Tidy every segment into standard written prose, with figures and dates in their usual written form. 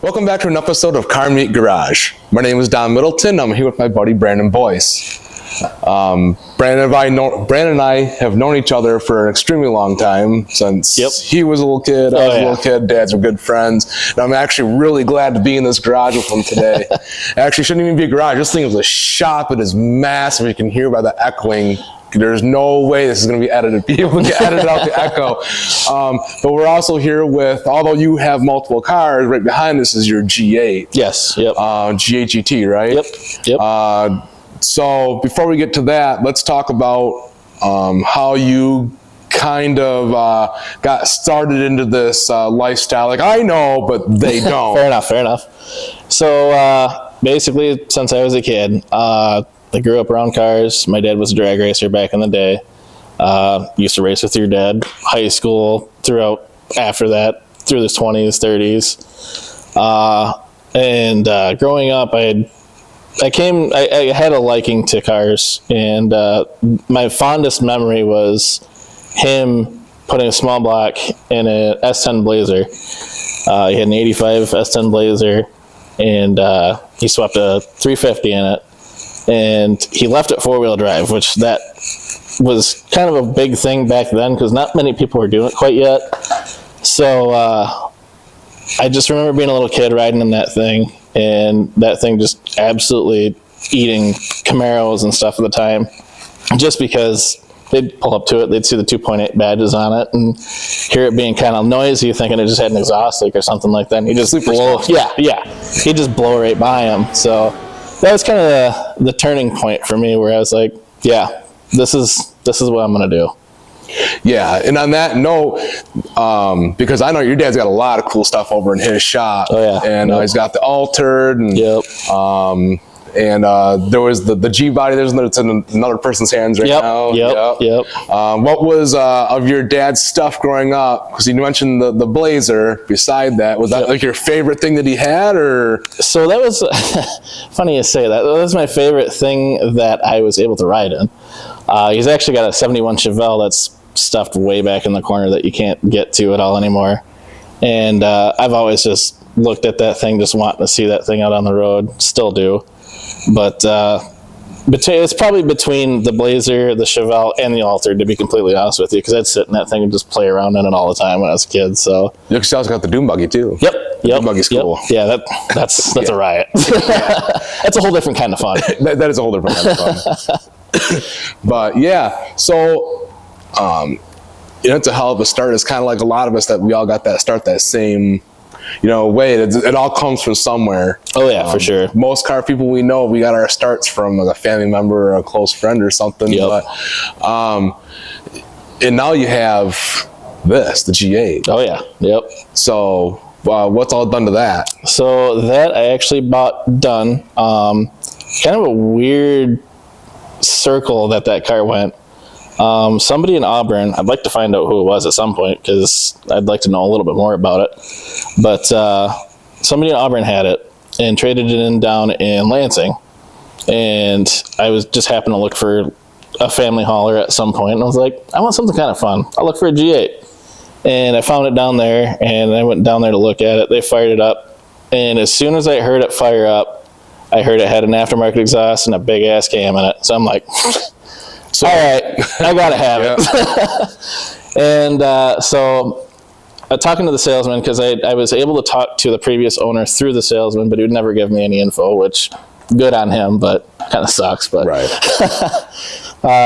Welcome back to an episode of Car Meet Garage. My name is Don Middleton. I'm here with my buddy Brandon Boyce. Brandon and I have known each other for an extremely long time, since he was a little kid, I was a little kid, dads were good friends. And I'm actually really glad to be in this garage with him today. Actually, shouldn't even be a garage. This thing is a shop. It is massive. You can hear by the echoing. There's no way this is going to be edited. People can edit out the echo. But we're also here with, although you have multiple cars, right behind this is your G8. Yes. Yep. G8 GT, right? Yep. So before we get to that, let's talk about how you kind of got started into this lifestyle. Like, I know, but they don't. Fair enough. So basically, since I was a kid, I grew up around cars. My dad was a drag racer back in the day. Used to race with your dad. High school, throughout after that, through the 20s, 30s. And growing up, I had a liking to cars. And my fondest memory was him putting a small block in an S10 Blazer. He had an 85 S10 Blazer, and he swept a 350 in it. And he left it four-wheel drive, which that was kind of a big thing back then because not many people were doing it quite yet. So I just remember being a little kid riding in that thing, and that thing just absolutely eating Camaros and stuff at the time, just because they'd pull up to it, they'd see the 2.8 badges on it, and hear it being kind of noisy, thinking it just had an exhaust leak or something like that. And he'd just blow, he'd just blow right by him. So that was kind of the turning point for me, where I was like, yeah, this is what I'm going to do. Yeah, and on that note, because I know your dad's got a lot of cool stuff over in his shop. Oh, yeah. And he's got the altered, and there was the G body. It's in another person's hands right now. Yep. What was of your dad's stuff growing up? Because you mentioned the Blazer. Beside that, was that like your favorite thing that he had, or? So that was funny you say that. That was my favorite thing that I was able to ride in. He's actually got a 71 Chevelle that's stuffed way back in the corner that you can't get to at all anymore. And I've always just looked at that thing, just wanting to see that thing out on the road. Still do. But it's probably between the Blazer, the Chevelle, and the Altered, to be completely honest with you, because I'd sit in that thing and just play around in it all the time when I was a kid. So you also got the Dune Buggy too. Yep. Dune Buggy's cool. Yeah, that's a riot. That's a whole different kind of fun. that is a whole different kind of fun. But yeah, so it's a hell of a start. It's kind of like a lot of us that we all got that start that same way. It all comes from somewhere. Oh yeah, for sure. Most car people we know, we got our starts from like a family member or a close friend or something. Yep. But and now you have the G8. Oh yeah. Yep. So what's all done to that? So that I actually bought done. Kind of a weird circle that car went. Somebody in Auburn, I'd like to find out who it was at some point, because I'd like to know a little bit more about it. But somebody in Auburn had it and traded it in down in Lansing. And I was just happened to look for a family hauler at some point, and I was like, I want something kind of fun. I'll look for a G8. And I found it down there, and I went down there to look at it. They fired it up. And as soon as I heard it fire up, I heard it had an aftermarket exhaust and a big-ass cam in it. So I'm like, all right, I got to have it. And so talking to the salesman, because I was able to talk to the previous owner through the salesman, but he would never give me any info, which good on him, but kind of sucks. But right.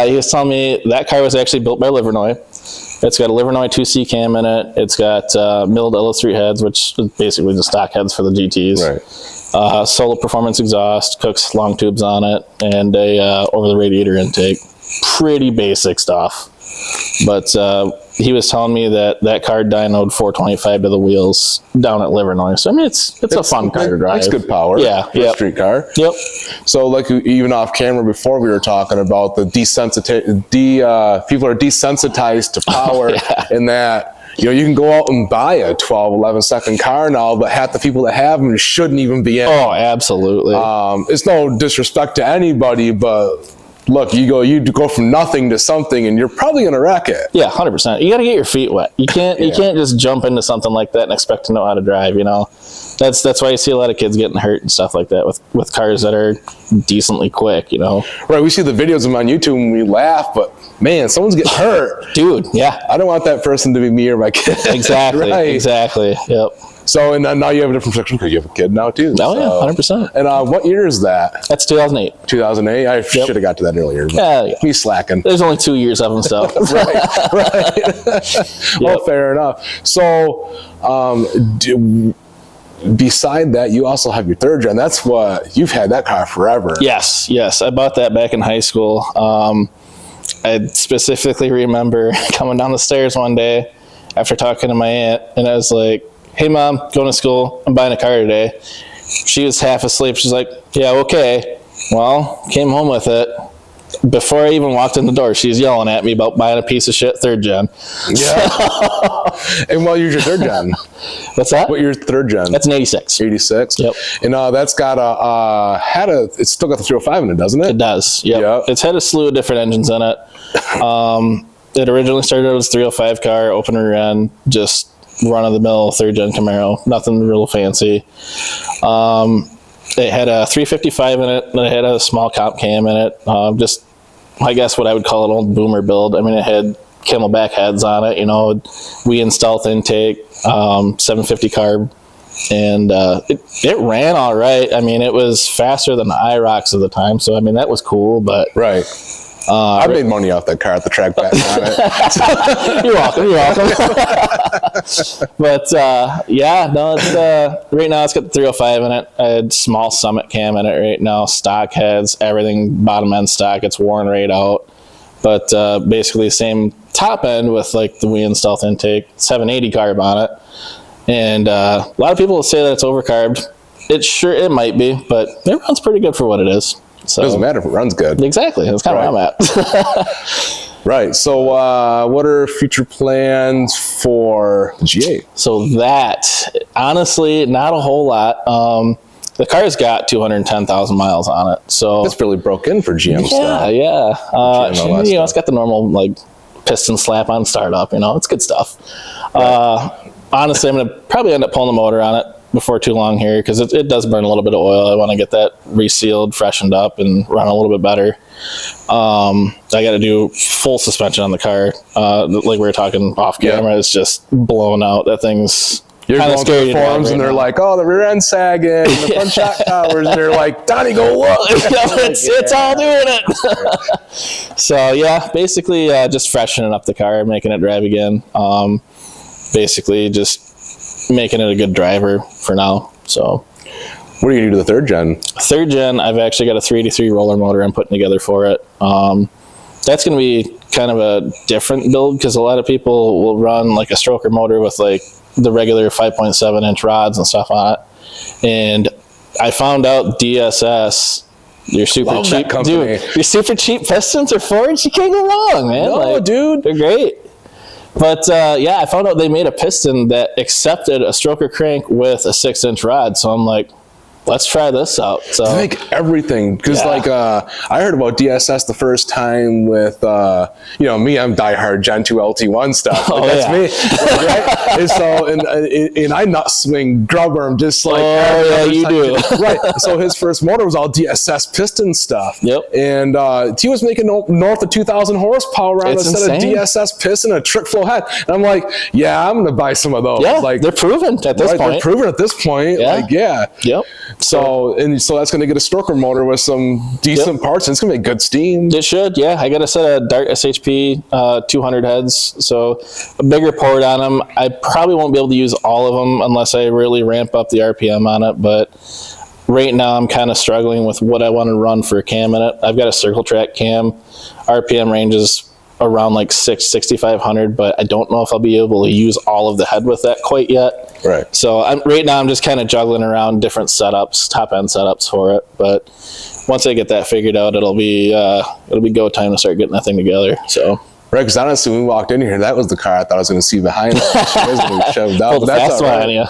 He was telling me that car was actually built by Livernois. It's got a Livernois 2C cam in it. It's got milled LS3 heads, which is basically the stock heads for the GTs. Right. Solo performance exhaust, Cook's long tubes on it, and a over-the-radiator intake. Pretty basic stuff. But he was telling me that car dynoed 425 to the wheels down at Livernois. So I mean, it's a fun car to drive. It's good power. Yeah. For a street car. Yep. So like even off camera before, we were talking about the people are desensitized to power in that. You can go out and buy a 12, 11 second car now, but half the people that have them shouldn't even be in. Oh, absolutely. It's no disrespect to anybody, but look, you go from nothing to something, and you're probably going to wreck it. Yeah, 100%. You got to get your feet wet. You can't just jump into something like that and expect to know how to drive. That's why you see a lot of kids getting hurt and stuff like that with cars that are decently quick. Right. We see the videos of them on YouTube and we laugh, but man, someone's getting hurt, dude. Yeah, I don't want that person to be me or my kid. Exactly. Right. Exactly. Yep. So, and now you have a different section because you have a kid now too. Oh, yeah, 100%. And what year is that? That's 2008. 2008? I should have got to that earlier. But Yeah. he's slacking. There's only 2 years of them, so. Right. Well, fair enough. So, beside that, you also have your third gen. That's what, you've had that car forever. Yes. I bought that back in high school. I specifically remember coming down the stairs one day after talking to my aunt, and I was like, hey, Mom, going to school. I'm buying a car today. She was half asleep. She's like, yeah, okay. Well, came home with it. Before I even walked in the door, she's yelling at me about buying a piece of shit third gen. Yeah. And what year's your third gen? What's that? What year's third gen? That's an 86. 86? Yep. And that's got it's still got the 305 in it, doesn't it? It does. Yep. It's had a slew of different engines in it. It originally started as a 305 car, open rear end, just run-of-the-mill third-gen Camaro, nothing real fancy. It had a 355 in it, and it had a small comp cam in it. Just, I guess, what I would call an old boomer build. I mean, it had Camelback heads on it, we in stealth intake, 750 carb, and it ran all right. I mean, it was faster than the IROCs of the time, so I mean, that was cool. But right. I made money off that car at the track back on it. You're welcome. But right now it's got the 305 in it. I had small Summit cam in it right now, stock heads, everything bottom end stock. It's worn right out, but basically the same top end with like the Wii and stealth intake, 780 carb on it. And a lot of people will say that it's overcarbed. It might be, but it runs pretty good for what it is. So, doesn't matter if it runs good. Exactly. That's kind of where I'm at. Right. So what are future plans for the G8? So that, honestly, not a whole lot. The car's got 210,000 miles on it. So it's really broke in for GM stuff. Yeah. It's got the normal like piston slap on startup. It's good stuff. Right. Honestly, I'm going to probably end up pulling the motor on it before too long here, because it does burn a little bit of oil. I want to get that resealed, freshened up, and run a little bit better. I got to do full suspension on the car. Like we were talking off camera, it's just blowing out. That thing's kind of scary. Forums and they're like, oh, the rear end sagging, and the front shock towers, and they're like, Donnie, go look. It's all doing it. So yeah, basically just freshening up the car, making it drive again. Basically just making it a good driver for now. So what are you gonna do to the third gen? Third gen, I've actually got a 383 roller motor I'm putting together for it. That's gonna be kind of a different build, because a lot of people will run like a stroker motor with like the regular 5.7 inch rods and stuff on it. And I found out DSS, your super cheap, dude, your super cheap pistons are forged. You can't go wrong, man. No, dude, they're great. But I found out they made a piston that accepted a stroker crank with a 6-inch rod. So I'm like, let's try this out. So they make everything, because I heard about DSS the first time with me. I'm diehard Gen 2 LT1 stuff. Like, that's me, right? And so and I nut swing grubber. I'm just like, you do. Right. So his first motor was all DSS piston stuff. Yep. And he was making north of 2,000 horsepower on a set of DSS piston, a trick flow head. And I'm like, I'm gonna buy some of those. Yeah, like they're proven at this point. They're proven at this point. Yep. So that's going to get a stroker motor with some decent parts, and it's going to make good steam. It should, yeah. I got a set of Dart SHP 200 heads, so a bigger port on them. I probably won't be able to use all of them unless I really ramp up the RPM on it, but right now I'm kind of struggling with what I want to run for a cam in it. I've got a circle track cam. RPM ranges around like 6,500, but I don't know if I'll be able to use all of the head with that quite yet. Right. So right now I'm just kind of juggling around different setups, top end setups for it. But once I get that figured out, it'll be go time to start getting that thing together. So Right, because honestly, when we walked in here, that was the car I thought I was going to see behind us. She was going to be shoved out. Pulled the That's fast all one right. on you.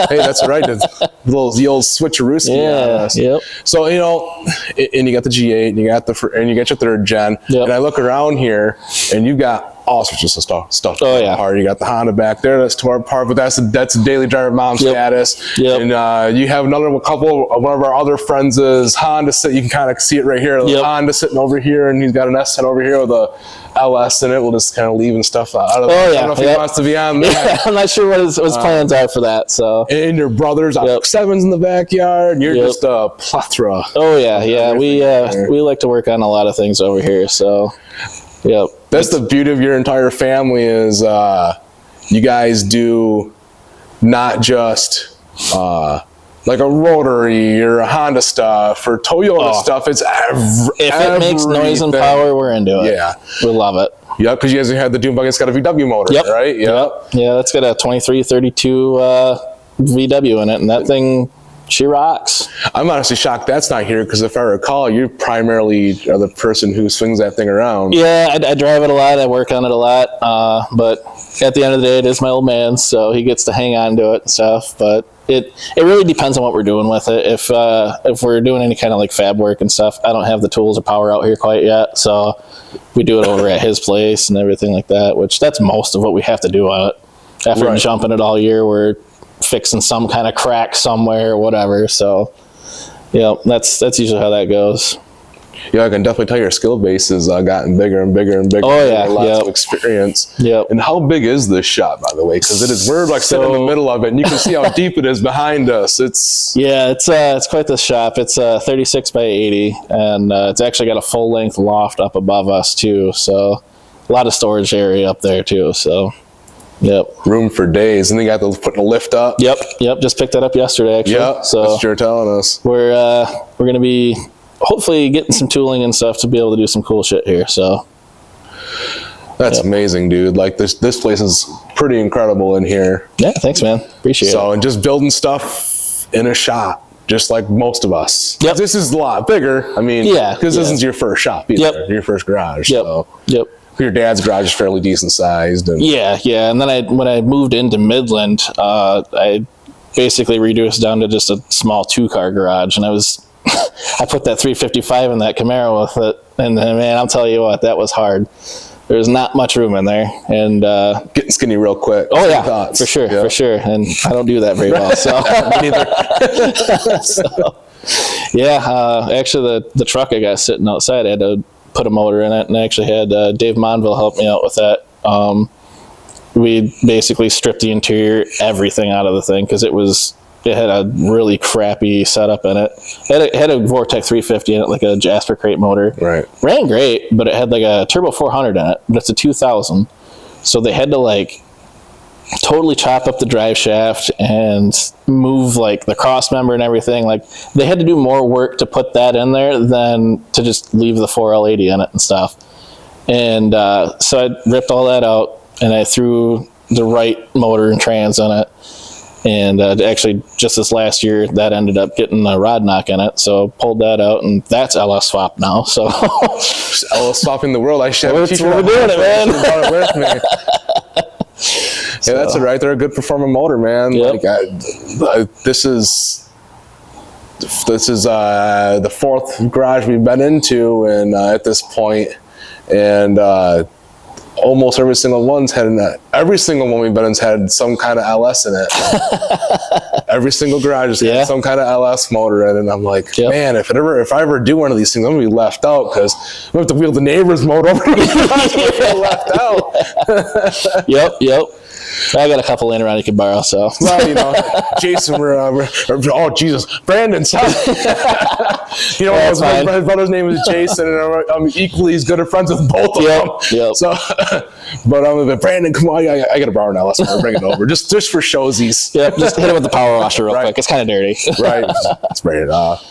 Hey, that's right. The old switcherooski on us. Yep. So, you know, and you got the G8, and you got your third gen. Yep. And I look around here, and you got all sorts of stuff. Oh, yeah. Apart. You got the Honda back there that's tore apart, but that's a daily driver mom status. Yep. And you have one of our other friends is Honda. You can kind of see it right here. Yep. Honda sitting over here, and he's got an S10 over here with a LS in it. We'll just kind of leaving stuff out of it. Oh, yeah. I don't know if he wants to be on that. Yeah, I'm not sure what his plans are for that. So. And your brother's X7's in the backyard, and you're just a plethora. Oh yeah. We like to work on a lot of things over here. So, yep. That's the beauty of your entire family is you guys do not just like a rotary or a Honda stuff or Toyota stuff. It's if it makes noise and power, we're into it. Yeah. We love it. Yep, because you guys had the Dune buggy. It's got a VW motor, right? Yep. Yeah, that's got a 2332 VW in it, and that thing, she rocks. I'm honestly shocked that's not here because if I recall, you primarily are the person who swings that thing around. Yeah, I drive it a lot. I work on it a lot. But at the end of the day, it is my old man, so he gets to hang on to it and stuff. But it really depends on what we're doing with it. If we're doing any kind of like fab work and stuff, I don't have the tools or power out here quite yet. So we do it over at his place and everything like that, which that's most of what we have to do on it. After jumping it all year, we're fixing some kind of crack somewhere or whatever. So yeah, that's usually how that goes. Yeah, I can definitely tell your skill base has gotten bigger and bigger and bigger. Oh yeah, lots of experience. Yep. And how big is this shop, by the way? Because we're like sitting in the middle of it, and you can see how deep it is behind us. It's quite the shop. It's 36 by 80, and it's actually got a full length loft up above us too. So a lot of storage area up there too. So. Yep. Room for days. And then you got to put the lift up. Yep. Just picked that up yesterday, actually. Yep, so that's what you're telling us. We're going to be hopefully getting some tooling and stuff to be able to do some cool shit here. So that's amazing, dude. Like this place is pretty incredible in here. Yeah, thanks, man. Appreciate it. So, and just building stuff in a shop, just like most of us. Yep. This is a lot bigger. I mean, because this isn't your first shop either. Yep. Your first garage. Yep. So. Yep. Your dad's garage is fairly decent sized. And yeah. And then when I moved into Midland, I basically reduced down to just a small 2-car garage, and I put that 355 in that Camaro with it, and man, I'll tell you what, that was hard. There's not much room in there, and getting skinny real quick. Oh yeah, for sure. And I don't do that very well. So, actually, the truck I got sitting outside, I had to put a motor in it, and I actually had Dave Monville help me out with that. We basically stripped the interior, everything out of the thing, because it had a really crappy setup in it. It had a Vortec 350 in it, like a Jasper crate motor. Right. Ran great, but it had like a Turbo 400 in it, but it's a 2000. So they had to like totally chop up the drive shaft and move like the cross member and everything. Like they had to do more work to put that in there than to just leave the 4L80 in it and stuff. And so I ripped all that out, and I threw the right motor and trans in it. And actually, just this last year, that ended up getting a rod knock in it. So pulled that out, and that's LS swap now. So LS swapping the world. I should have a t-shirt. We're doing it, man. Brought it with me. Yeah, that's it right there. A good performing motor, man. Yep. Like this is the fourth garage we've been into, and at this point, and almost every single one we've been in's had some kind of LS in it. Every single garage has had some kind of LS motor in it, and I'm like, man, if I ever do one of these things, I'm gonna be left out because I'm gonna have to wheel the neighbor's motor over to the garage left out. Yep. I got a couple laying around you can borrow, so. Well, Jason, oh, Jesus, Brandon, you know, my brother's name is Jason, and I'm equally as good of friends with both of them. Yep. So, but I'm like, Brandon, come on, I got to borrow now. Let's bring it over, just for showsies. Yep, just hit it with the power washer real quick. It's kind of dirty. Right, spray it off.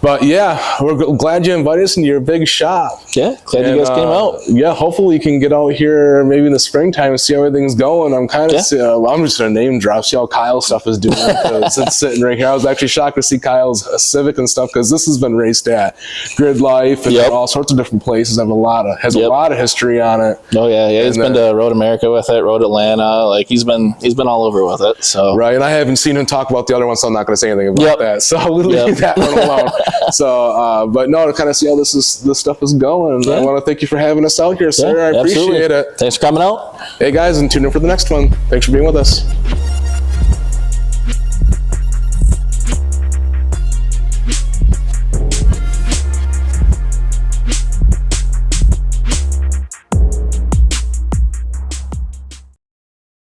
But yeah, we're glad you invited us into your big shop. Yeah, glad you guys came out. Yeah, hopefully you can get out here maybe in the springtime and see how everything's going. I'm kind of, I'm just gonna name drop, see how Kyle's stuff is doing. It's sitting right here. I was actually shocked to see Kyle's Civic and stuff because this has been raced at Grid Life and all sorts of different places. Have a lot of history on it. Oh yeah, he's been to Road America with it, Road Atlanta. Like he's been all over with it. So right, and I haven't seen him talk about the other one, so I'm not going to say anything about that. So we'll leave that one alone. So, but no, to kind of see how this stuff is going. I want to thank you for having us out here, sir. I appreciate it. Thanks for coming out. Hey guys, and tune in for the next one. Thanks for being with us.